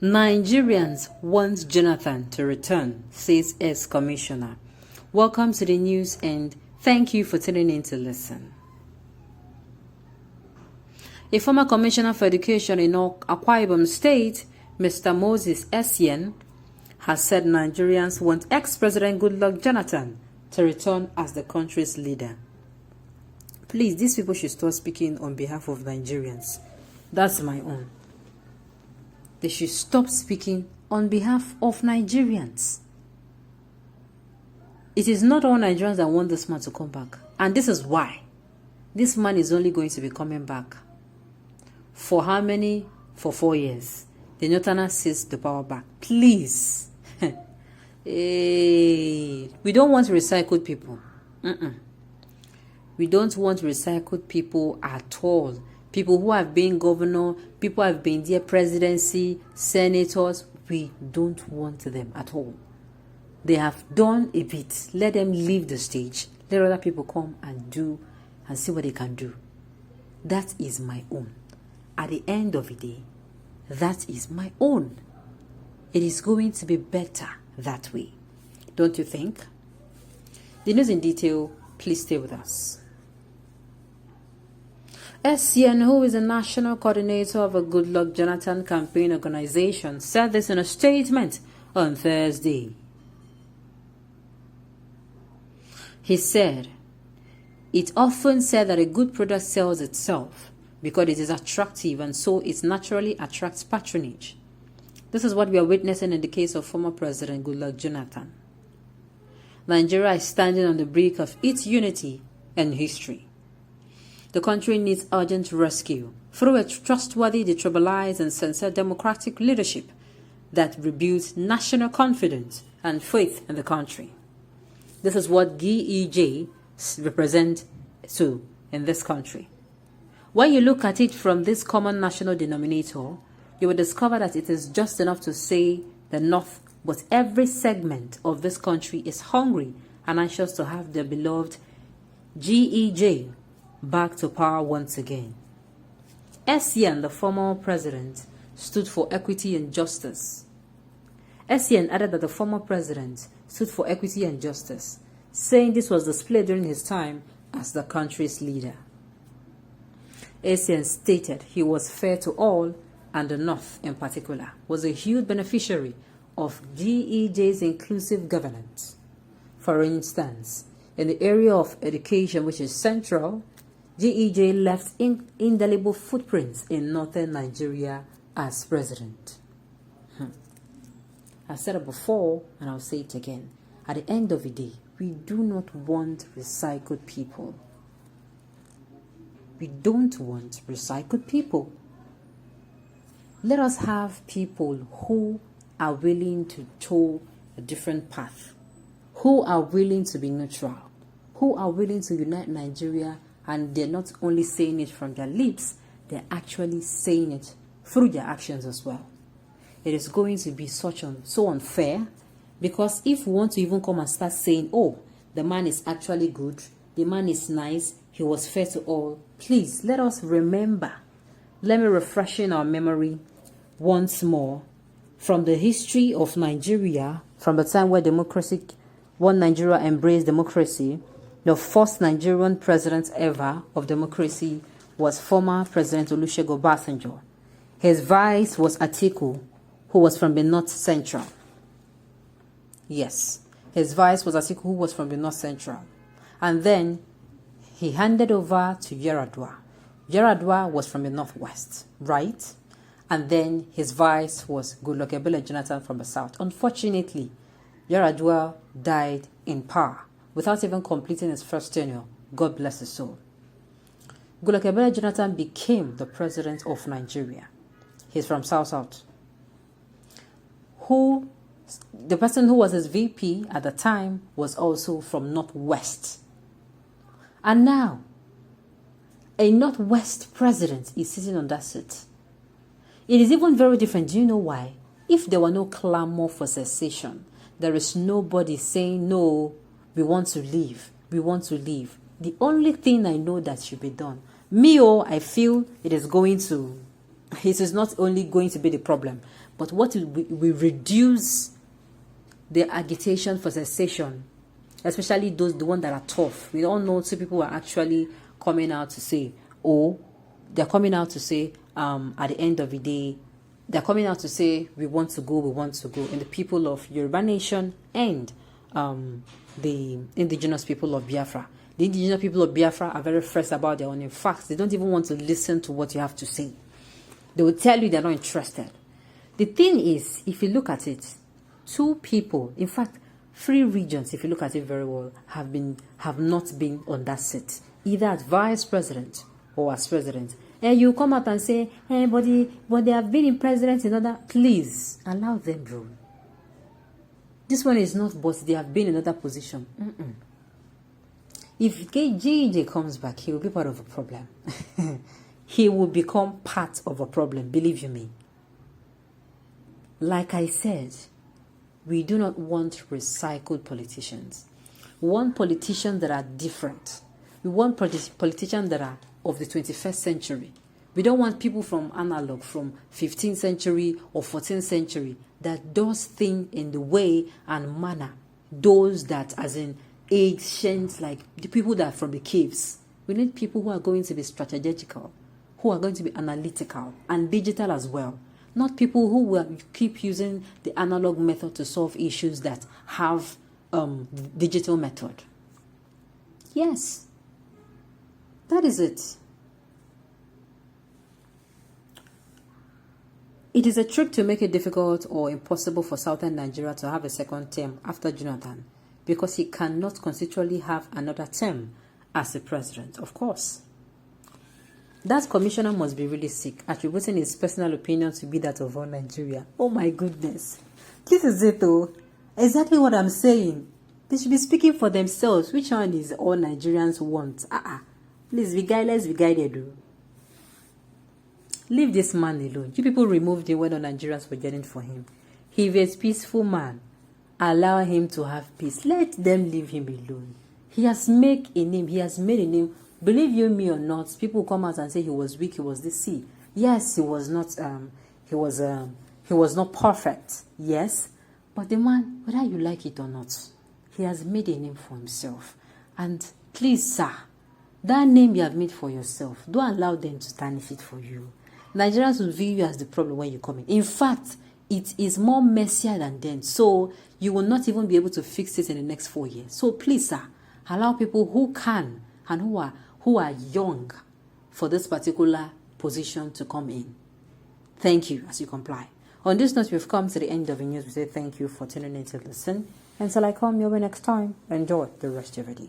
Nigerians want Jonathan to return, says ex-commissioner. Welcome to the news and thank you for tuning in to listen. A former commissioner for education in Akwa Ibom State, Mr. Moses Essien, has said Nigerians want ex-President Goodluck Jonathan to return as the country's leader. Please, these people should start speaking on behalf of Nigerians. That's my own. They should stop speaking on behalf of Nigerians. It is not all Nigerians that want this man to come back. And this is why. This man is only going to be coming back. For how many? For 4 years. The Northerners seized the power back. Please. Hey. We don't want recycled people. We don't want recycled people at all. People who have been governor, people who have been their presidency, senators, we don't want them at all. They have done a bit. Let them leave the stage. Let other people come and do and see what they can do. That is my own. At the end of the day, that is my own. It is going to be better that way. Don't you think? The news in detail, please stay with us. Essien, who is the national coordinator of a Goodluck Jonathan campaign organization, said this in a statement on Thursday. He said, "It's often said that a good product sells itself because it is attractive and so it naturally attracts patronage. This is what we are witnessing in the case of former President Goodluck Jonathan. Nigeria is standing on the brink of its unity and history. The country needs urgent rescue through a trustworthy, detribalized, and sincere democratic leadership that rebuilds national confidence and faith in the country. This is what GEJ represents too in this country. When you look at it from this common national denominator, you will discover that it is just enough to say the North, but every segment of this country is hungry and anxious to have their beloved GEJ back to power once again." Essien, the former president, stood for equity and justice. Essien added that the former president stood for equity and justice, saying this was displayed during his time as the country's leader. Essien stated he was fair to all, and the North in particular was a huge beneficiary of GEJ's inclusive governance. For instance, in the area of education, which is central, GEJ left indelible footprints in northern Nigeria as president. I said it before and I'll say it again. At the end of the day, we do not want recycled people. We don't want recycled people. Let us have people who are willing to toe a different path, who are willing to be neutral, who are willing to unite Nigeria. And they're not only saying it from their lips, they're actually saying it through their actions as well. It is going to be so unfair, because if we want to even come and start saying, oh, the man is actually good, the man is nice, he was fair to all, please let us remember. Let me refresh in our memory once more from the history of Nigeria, from the time where Nigeria embraced democracy. The first Nigerian president ever of democracy was former President Olusegun Obasanjo. His vice was Atiku, who was from the North Central. Yes, his vice was Atiku, who was from the North Central. And then he handed over to Yaradua. Yaradua was from the Northwest, right? And then his vice was Goodluck Jonathan from the South. Unfortunately, Yaradua died in power without even completing his first tenure. God bless his soul. Goodluck Jonathan became the president of Nigeria. He's from South. The person who was his VP at the time was also from Northwest. And now, a Northwest president is sitting on that seat. It is even very different. Do you know why? If there were no clamor for secession, there is nobody saying, no, we want to leave. We want to leave. The only thing I know that should be done, I feel it is going to It is not only going to be the problem, but what will reduce the agitation for cessation, especially the ones that are tough. We all know two people are actually coming out to say, they're coming out to say, at the end of the day, they're coming out to say, we want to go. And the people of Yoruba Nation and the indigenous people of Biafra. The indigenous people of Biafra are very fresh about their own. In fact, they don't even want to listen to what you have to say. They will tell you they're not interested. The thing is, if you look at it, two people, in fact, 3 regions, if you look at it very well, have not been on that seat, either as vice president or as president. And you come out and say, hey, but they have been in president in other. Please allow them rule. This one is not, but they have been in another position. If JJ comes back, he will be part of a problem. He will become part of a problem, believe you me. Like I said, we do not want recycled politicians. We want politicians that are different. We want politicians that are of the 21st century. We don't want people from analog, from 15th century or 14th century, that does things in the way and manner. Those that, as in ancient, like the people that are from the caves. We need people who are going to be strategical, who are going to be analytical and digital as well. Not people who will keep using the analog method to solve issues that have digital method. Yes, that is it. It is a trick to make it difficult or impossible for Southern Nigeria to have a second term after Jonathan, because he cannot constitutionally have another term as the president, of course. That commissioner must be really sick, attributing his personal opinion to be that of all Nigeria. Oh my goodness. This is it though. Exactly what I'm saying. They should be speaking for themselves. Which one is all Nigerians want? Please be guided, be guided though. Leave this man alone. You people removed him when all Nigerians were yearning for him. He is a peaceful man. Allow him to have peace. Let them leave him alone. He has made a name. He has made a name. Believe you me or not, people come out and say he was weak. He was this. See, yes, he was not. He was not perfect. Yes, but the man, whether you like it or not, he has made a name for himself. And please, sir, that name you have made for yourself, don't allow them to tarnish it for you. Nigerians will view you as the problem when you come in. In fact, it is more messier than then. So you will not even be able to fix it in the next 4 years. So please, sir, allow people who can and who are young for this particular position to come in. Thank you as you comply. On this note, we've come to the end of the news. We say thank you for tuning in to listen. Until I come your way next time, enjoy the rest of your day.